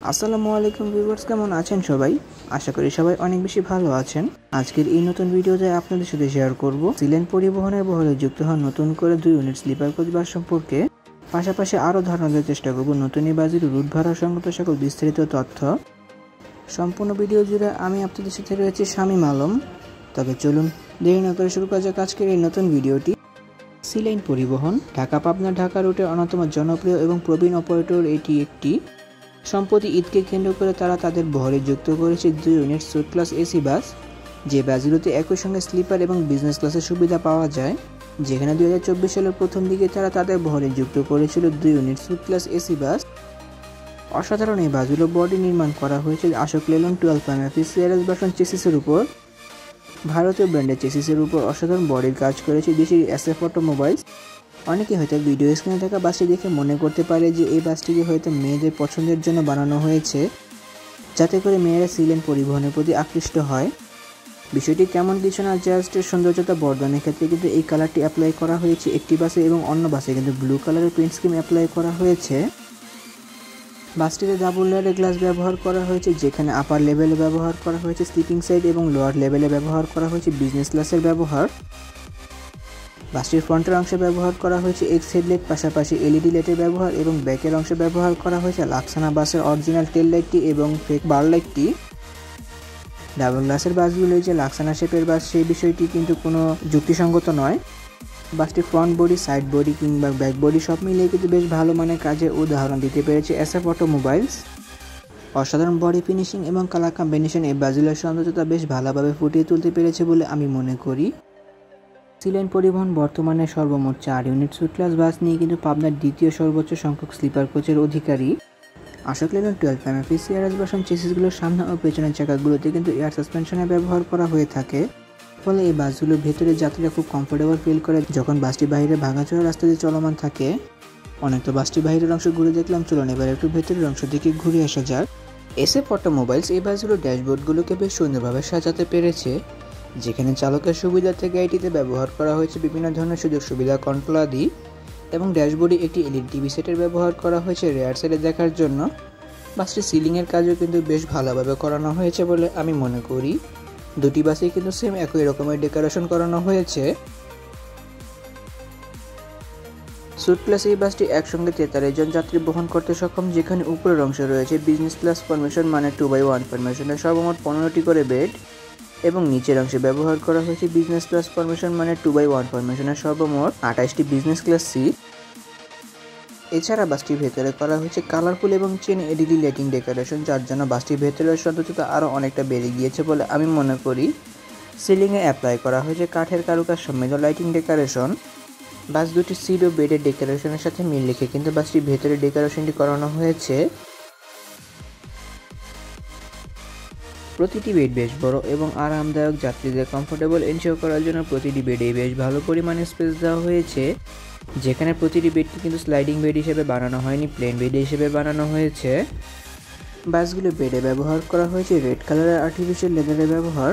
আসসালামু আলাইকুম ভিউয়ার্স, কেমন আছেন সবাই? আশা করি সবাই অনেক বেশি ভালো আছেন। আজকের এই নতুন ভিডিওতে আপনাদের সাথে শেয়ার করব সিলেন পরিবহনের বহরে যুক্ত হওয়া নতুন করে 2 ইউনিট স্লিপার কোচ বাস সম্পর্কে। পাশাপাশি আরও ধারণা দেওয়ার চেষ্টা করব নতুন এই বাসের রুট ভাড়া সংক্রান্ত সকল বিস্তারিত তথ্য। সম্পূর্ণ ভিডিও জুড়ে আমি আপনাদের সাথে রয়েছে শামীম আলম। তবে চলুন দেরি না করে শুরু করা যাক আজকের এই নতুন ভিডিওটি। সিলেন পরিবহন ঢাকা পাবনা ঢাকা রুটের অন্যতম জনপ্রিয় এবং প্রবীণ অপারেটর এটি একটি। সম্প্রতি ঈদকে কেন্দ্র করে তারা তাদের বহরে যুক্ত করেছে 2 unit suit class AC bus, যে বাসগুলোতে একই সঙ্গে স্লিপার এবং বিজনেস ক্লাসের সুবিধা পাওয়া যায়। যেখানে 2024 সালের প্রথম দিকে তারা তাদের বহরে যুক্ত করেছিল 2 unit suit class AC bus. অসাধারণ এই বাসগুলো বডি নির্মাণ করা হয়েছে Ashok Leyland 12 MFE CRS version চেসিসের উপর। ভারতীয় ব্র্যান্ডের চেসিসের উপর অসাধারণ বডির কাজ করেছে দেশের SF অটোমোবাইলস। অনেকে হয়তো ভিডিও স্ক্রিনে থাকা বাসটি দেখে মনে করতে পারে যে এই বাসটিকে হয়তো মেয়েদের পছন্দের জন্য বানানো হয়েছে, যাতে করে মেয়েরা সিলেন পরিবহনের প্রতি আকৃষ্ট হয়। বিষয়টি তেমন কিছু না, জাস্ট সৌন্দর্যতা বর্ধনের ক্ষেত্রে কিন্তু এই কালারটি অ্যাপ্লাই করা হয়েছে একটি বাসে এবং অন্য বাসে কিন্তু ব্লু কালারের প্রিন্ট স্কিম অ্যাপ্লাই করা হয়েছে। বাসটিতে ডাবল লেয়ারের গ্লাস ব্যবহার করা হয়েছে, যেখানে আপার লেভেলে ব্যবহার করা হয়েছে স্লিপিং সাইড এবং লোয়ার লেভেলে ব্যবহার করা হয়েছে বিজনেস ক্লাসের ব্যবহার। বাসটির ফ্রন্টের অংশে ব্যবহার করা হয়েছে এক্স হেডলাইট, পাশাপাশি এলইডি লাইটের ব্যবহার এবং ব্যাকের অংশে ব্যবহার করা হয়েছে লাক্সানা বাসের অরিজিনাল টেল লাইটটি এবং ফেক বার লাইটটি। ডাবল গ্লাসের বাসগুলো যে লাক্সানা শেপের বাস সেই বিষয়টি কিন্তু কোনো যুক্তিসঙ্গত নয়। বাসটি ফ্রন্ট বডি, সাইড বডি কিংবা ব্যাক বডি সব মিলিয়ে কিন্তু বেশ ভালো মানের কাজের উদাহরণ দিতে পেরেছে SF অটোমোবাইলস। অসাধারণ বডি ফিনিশিং এবং কালার কম্বিনেশন এই বাসগুলোর সৌন্দর্যতা বেশ ভালোভাবে ফুটিয়ে তুলতে পেরেছে বলে আমি মনে করি। সিলেন পরিবহন বর্তমানে সর্বমোট 4 ইউনিট সুট ক্লাস বাস নিয়ে কিন্তু পাবনার দ্বিতীয় সর্বোচ্চ সংখ্যক স্লিপার কোচের অধিকারী। Ashok Leyland 12 MFE CRS version চেসিসগুলোর সামনে ও পেছনের চাকাগুলোতে কিন্তু এয়ার সাসপেনশনের ব্যবহার করা হয়ে থাকে, ফলে এই বাসগুলোর ভেতরে যাত্রীরা খুব কমফোর্টেবল ফিল করে যখন বাসটি বাইরে ভাঙাচোরা রাস্তা দিয়ে চলমান থাকে। অনেক তো বাসটি বাইরের অংশ ঘুরে দেখলাম, চলুন এবার একটু ভেতরের অংশ দিকে ঘুরে আসা যাক। SF অটোমোবাইলস এই বাসগুলোর ড্যাশবোর্ডগুলোকে বেশ সুন্দরভাবে সাজাতে পেরেছে, যেখানে চালকের সুবিধার্থে গাড়িটিতে ব্যবহার করা হয়েছে বিভিন্ন ধরনের সুযোগ সুবিধা কন্ট্রোল আদি, এবং ড্যাশবোর্ডে একটি LED টিভি সেটের ব্যবহার করা হয়েছে রেয়ার সাইডে দেখার জন্য। বাসটির সিলিংয়ের কাজও কিন্তু বেশ ভালোভাবে করানো হয়েছে বলে আমি মনে করি। দুটি বাসেই কিন্তু সেম একই রকমের ডেকোরেশন করানো হয়েছে। সুট ক্লাস এই বাসটি একসঙ্গে 43 জন যাত্রী বহন করতে সক্ষম, যেখানে উপরের অংশে রয়েছে বিজনেস ক্লাস ফরমেশন মানে 2x1 ফরমেশনের সর্বমোট 15টি করে বেড, এবং নিচের অংশে ব্যবহার করা হয়েছে বিজনেস ক্লাস ফরমেশন মানে 2x1 ফরমেশনের সর্বমোট 28টি বিজনেস ক্লাস সিট। এছাড়া বাসটির ভেতরে করা হয়েছে কালারফুল এবং চেন LED লাইটিং ডেকোরেশন, যার জন্য বাসটির ভেতরের সৌন্দর্যতা আরও অনেকটা বেড়ে গিয়েছে বলে আমি মনে করি। সিলিংয়ে অ্যাপ্লাই করা হয়েছে কাঠের কারুকাজ সমৃদ্ধ লাইটিং ডেকোরেশন। বাস দুটি সিট ও বেডের ডেকোরেশনের সাথে মিল রেখে কিন্তু বাসটির ভেতরে ডেকোরেশনটি করানো হয়েছে। প্রতিটি বেড বেশ বড় এবং আরামদায়ক, যাত্রীদের কমফোর্টেবল এনশিওর করার জন্য প্রতিটি বেডেই বেশ ভালো পরিমাণে স্পেস দেওয়া হয়েছে, যেখানে প্রতিটি বেডটি কিন্তু স্লাইডিং বেড হিসেবে বানানো হয়নি, প্লেন বেড হিসেবে বানানো হয়েছে। বাসগুলো বেডে ব্যবহার করা হয়েছে রেড কালারের আর্টিফিশিয়াল লেদারের ব্যবহার।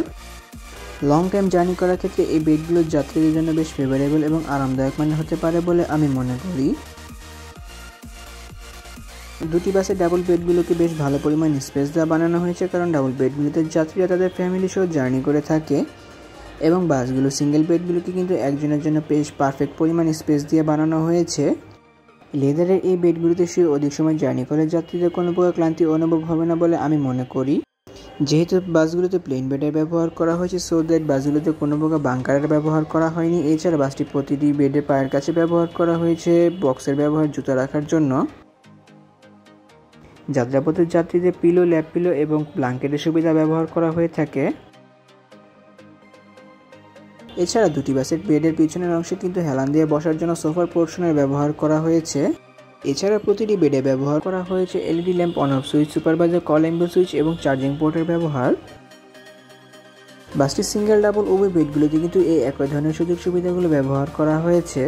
লং টাইম জার্নি করার ক্ষেত্রে এই বেডগুলো যাত্রীদের জন্য বেশ ফেভারেবল এবং আরামদায়ক মানে হতে পারে বলে আমি মনে করি। দুটি বাসের ডাবল বেডগুলোকে বেশ ভালো পরিমাণ স্পেস দেওয়া বানানো হয়েছে, কারণ ডাবল বেডগুলোতে যাত্রীরা তাদের ফ্যামিলি সহ জার্নি করে থাকে, এবং বাসগুলো সিঙ্গেল বেডগুলোকে কিন্তু একজনের জন্য বেশ পারফেক্ট পরিমাণ স্পেস দিয়ে বানানো হয়েছে। লেদারের এই বেডগুলোতে শুয়ে অধিক সময় জার্নি করে যাত্রীদের কোনো প্রকার ক্লান্তি অনুভব হবে না বলে আমি মনে করি। যেহেতু বাসগুলোতে প্লেন বেডের ব্যবহার করা হয়েছে, সো দ্যাট বাসগুলোতে কোনো প্রকার বাঙ্কারের ব্যবহার করা হয়নি। এছাড়া বাসটি প্রতিটি বেডের পায়ের কাছে ব্যবহার করা হয়েছে বক্সের ব্যবহার জুতা রাখার জন্য। যাত্রাপথের যাত্রীদের পিলো, ল্যাপ পিলো এবং ব্ল্যাঙ্কেটের সুবিধা ব্যবহার করা হয়ে থাকে। এছাড়া দুটি বাসের বেডের পিছনের অংশে কিন্তু হেলান দিয়ে বসার জন্য সোফার পোর্শনের ব্যবহার করা হয়েছে। এছাড়া প্রতিটি বেডে ব্যবহার করা হয়েছে LED lamp, on off switch, supervisor, call এম্বু সুইচ এবং চার্জিং পোর্টের ব্যবহার। বাসটির সিঙ্গেল ডাবল উভয় বেডগুলোতে কিন্তু এই একই ধরনের সুযোগ সুবিধাগুলো ব্যবহার করা হয়েছে।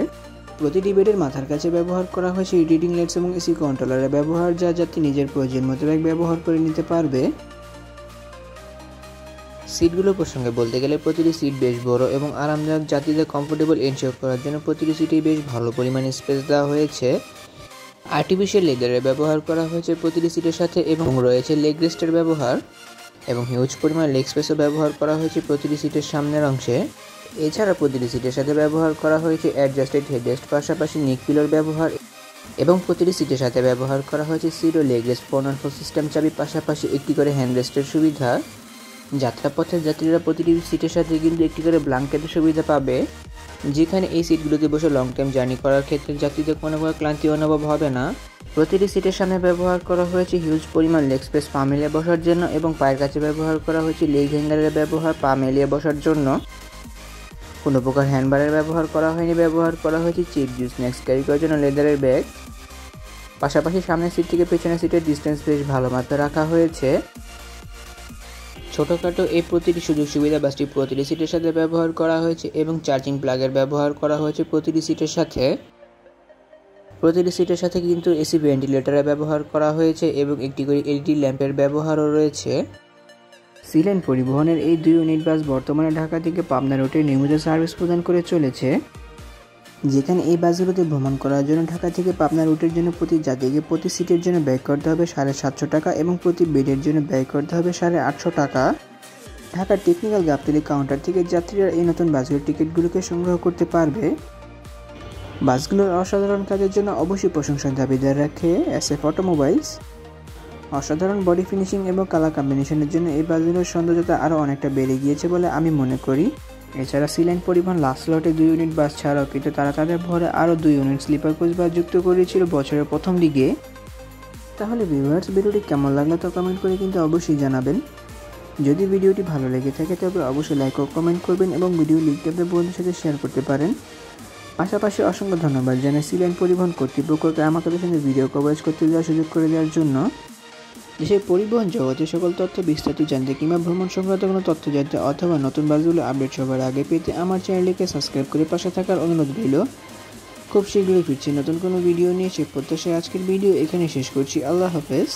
প্রতিটি বেডের মাথার কাছে ব্যবহার করা হয়েছে রিডিং লাইটস এবং AC কন্ট্রোলারের ব্যবহার, যা যাত্রী নিজের প্রয়োজন মোতাবেক ব্যবহার করে নিতে পারবে। সিটগুলো প্রসঙ্গে বলতে গেলে প্রতিটি সিট বেশ বড় এবং আরামদায়ক, যাত্রীদের কমফোর্টেবল এনশিওর করার জন্য প্রতিটি সিটেই বেশ ভালো পরিমাণে স্পেস দেওয়া হয়েছে। আর্টিফিশিয়াল লেদারের ব্যবহার করা হয়েছে প্রতিটি সিটের সাথে এবং রয়েছে লেগ রেস্টের ব্যবহার এবং হিউজ পরিমাণ লেগ স্পেসও ব্যবহার করা হয়েছে প্রতিটি সিটের সামনের অংশে। এছাড়া প্রতিটি সিটের সাথে ব্যবহার করা হয়েছে অ্যাডজাস্টেড হেডরেস্ট, পাশাপাশি নেক পিলোর ব্যবহার এবং প্রতিটি সিটের সাথে ব্যবহার করা হয়েছে সিট ও লেগ রেস্ট প্রণালী সিস্টেম চাবি, পাশাপাশি একটি করে হ্যান্ড রেস্টের সুবিধা। যাত্রাপথের যাত্রীরা প্রতিটি সিটের সাথে কিন্তু একটি করে ব্ল্যাঙ্কেটের সুবিধা পাবে, যেখানে এই সিটগুলোতে বসে লং টাইম জার্নি করার ক্ষেত্রে যাত্রীদের কোনো ক্লান্তি অনুভব হবে না। প্রতিটি সিটের সামনে ব্যবহার করা হয়েছে হিউজ পরিমাণ লেগ স্পেস পা মেলিয়ে বসার জন্য এবং পায়ের কাছে ব্যবহার করা হয়েছে লেগ হ্যাঙ্গারের ব্যবহার পা মেলিয়ে বসার জন্য। কোনো প্রকার হ্যান্ডবারের ব্যবহার করা হয়নি, ব্যবহার করা হয়েছে চিপ জুস স্ন্যাক্স ক্যারি করার জন্য লেদারের ব্যাগ। পাশাপাশি সামনের সিট থেকে পেছনের সিটের ডিস্টেন্স বেশ ভালো মাত্রায় রাখা হয়েছে। ছোটোখাটো এই প্রতিটি সুযোগ সুবিধা বাসটি প্রতিটি সিটের সাথে ব্যবহার করা হয়েছে এবং চার্জিং প্লাগের ব্যবহার করা হয়েছে প্রতিটি সিটের সাথে। প্রতিটি সিটের সাথে কিন্তু এসি ভেন্টিলেটরের ব্যবহার করা হয়েছে এবং একটি করে এলইডি ল্যাম্পের ব্যবহারও রয়েছে। সিলেন পরিবহনের এই 2 ইউনিট বাস বর্তমানে ঢাকা থেকে পাবনা রুটে নিয়মিত সার্ভিস প্রদান করে চলেছে, যেখানে এই বাসগুলোতে ভ্রমণ করার জন্য ঢাকা থেকে পাবনা রুটের জন্য প্রতি যাত্রীকে প্রতি সিটের জন্য ব্যয় করতে হবে 750 টাকা এবং প্রতি বেডের জন্য ব্যয় করতে হবে 850 টাকা। ঢাকার টেকনিক্যাল গাবতলী কাউন্টার থেকে যাত্রীরা এই নতুন বাসগুলোর টিকিটগুলোকে সংগ্রহ করতে পারবে। বাসগুলোর অসাধারণ কাজের জন্য অবশ্যই প্রশংসার দাবিদার রাখে SF অটোমোবাইলস। অসাধারণ বডি ফিনিশিং এবং কালার কম্বিনেশনের জন্য এই বাসগুলোর সৌন্দর্যতা আরও অনেকটা বেড়ে গিয়েছে বলে আমি মনে করি। এছাড়া সিলেন পরিবহন লাস্ট লটে 2 ইউনিট বাস ছাড়াও কিন্তু তারা তাদের ভরে আরও 2 ইউনিট স্লিপার কোচ বাস যুক্ত করেছিল বছরের প্রথম দিকে। তাহলে ভিউয়ার্স, ভিডিওটি কেমন লাগলো তা কমেন্ট করে কিন্তু অবশ্যই জানাবেন। যদি ভিডিওটি ভালো লেগে থাকে তবে অবশ্যই লাইক ও কমেন্ট করবেন এবং ভিডিও লিঙ্কটি আপনাদের বন্ধুদের সাথে শেয়ার করতে পারেন। পাশাপাশি অসংখ্য ধন্যবাদ জানাই সিলেন পরিবহন কর্তৃপক্ষকে আমাদের সঙ্গে ভিডিও কভারেজ করতে দেওয়ার সুযোগ করে দেওয়ার জন্য। দেশের পরিবহন জগতের সকল তথ্য বিস্তারিত জানতে কিংবা ভ্রমণ সংক্রান্ত কোনো তথ্য জানতে অথবা নতুন বাসগুলো আপডেট সবার আগে পেতে আমার চ্যানেলটিকে সাবস্ক্রাইব করে পাশে থাকার অনুরোধ রইল। খুব শীঘ্রই ফিরছি নতুন কোনো ভিডিও নিয়ে, সে প্রত্যাশায় আজকের ভিডিও এখানে শেষ করছি। আল্লাহ হাফেজ।